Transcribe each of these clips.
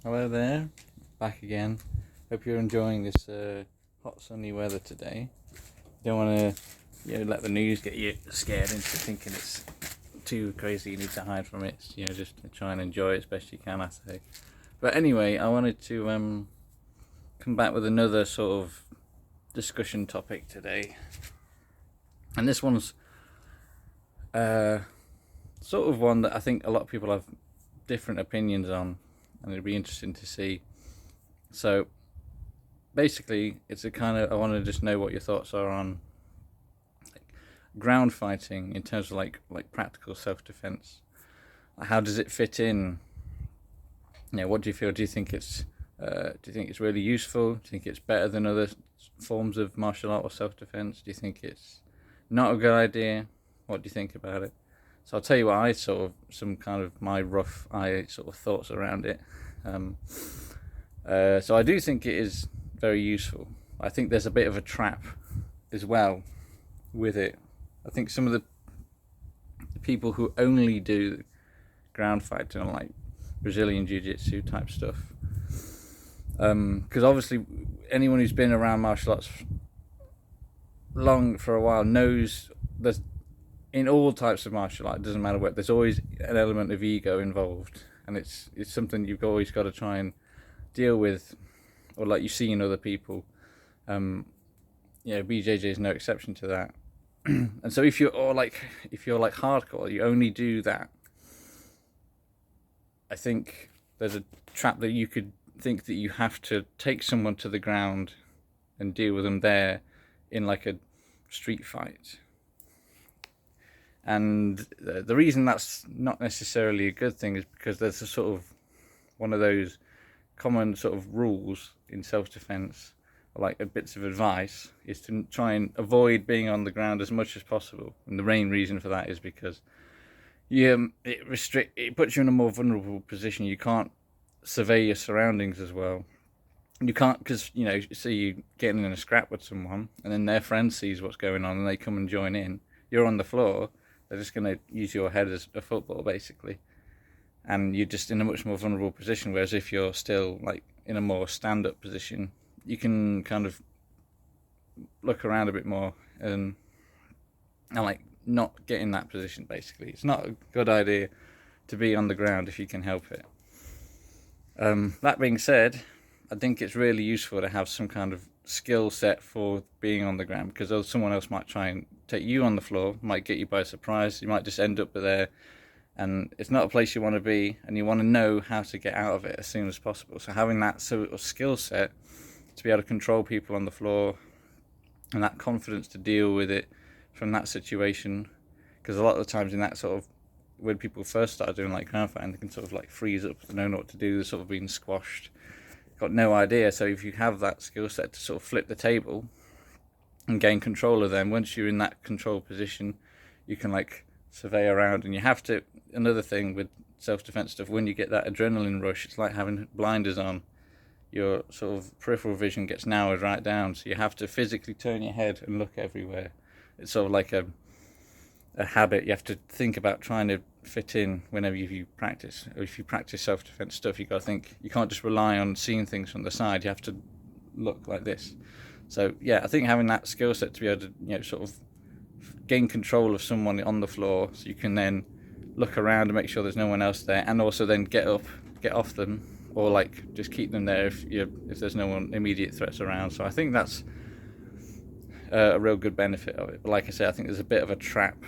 Hello there, back again. Hope you're enjoying this hot sunny weather today. Don't want to, let the news get you scared into thinking it's too crazy. You need to hide from it. Just try and enjoy it as best you can, I say. But anyway, I wanted to come back with another sort of discussion topic today, and this one's sort of one that I think a lot of people have different opinions on, and it'd be interesting to see. So basically, it's a kind of, I want to just know what your thoughts are on ground fighting in terms of like practical self-defense. How does it fit in? What do you feel? Do you think it's really useful? Do you think it's better than other forms of martial art or self-defense? Do you think it's not a good idea? What do you think about it? So I'll tell you what I sort of, some kind of my rough sort of thoughts around it. So I do think it is very useful. I think there's a bit of a trap as well with it. I think some of the people who only do ground fighting, like Brazilian Jiu-Jitsu type stuff, because obviously anyone who's been around martial arts long for a while knows there's, in all types of martial art, it doesn't matter what, there's always an element of ego involved, and it's something you've always got to try and deal with, or like you see in other people. BJJ is no exception to that. And so if you're hardcore, you only do that, I think there's a trap that you could think that you have to take someone to the ground and deal with them there in like a street fight. And the reason that's not necessarily a good thing is because there's a sort of one of those common sort of rules in self-defense, like bits of advice, is to try and avoid being on the ground as much as possible. And the main reason for that is because it puts you in a more vulnerable position. You can't survey your surroundings as well. You can't, because see you getting in a scrap with someone, and then their friend sees what's going on and they come and join in. You're on the floor. They're just going to use your head as a football, basically. And you're just in a much more vulnerable position, whereas if you're still like in a more stand-up position, you can kind of look around a bit more and like not get in that position, basically. It's not a good idea to be on the ground if you can help it. That being said, I think it's really useful to have some kind of skill set for being on the ground, because someone else might try and take you on the floor, might get you by surprise. You might just end up there, and it's not a place you want to be, and you want to know how to get out of it as soon as possible. So having that sort of skill set to be able to control people on the floor, and that confidence to deal with it from that situation, because a lot of the times in that sort of, when people first start doing like ground fighting, they can sort of like freeze up, they don't know what to do, they're sort of being squashed, got no idea. So if you have that skill set to sort of flip the table and gain control of them, once you're in that control position, you can like survey around. And you have to, another thing with self-defense stuff, when you get that adrenaline rush, it's like having blinders on. Your sort of peripheral vision gets narrowed right down, so you have to physically turn your head and look everywhere. It's sort of like a habit. You have to think about trying to fit in whenever you practice. Or if you practice self-defense stuff, you've got to think, you can't just rely on seeing things from the side. You have to look like this. So yeah, I think having that skill set to be able to sort of gain control of someone on the floor, so you can then look around and make sure there's no one else there, and also then get off them, or like just keep them there if there's no one immediate threats around. So I think that's a real good benefit of it. But like I say, I think there's a bit of a trap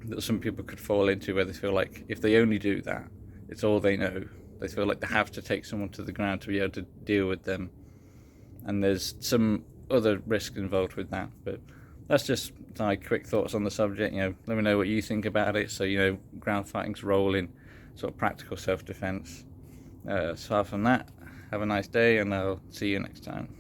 that some people could fall into, where they feel like if they only do that, it's all they know. They feel like they have to take someone to the ground to be able to deal with them, and there's some other risk involved with that. But that's just my quick thoughts on the subject. Let me know what you think about it. So ground fighting's role in sort of practical self-defense. So from that, have a nice day, and I'll see you next time.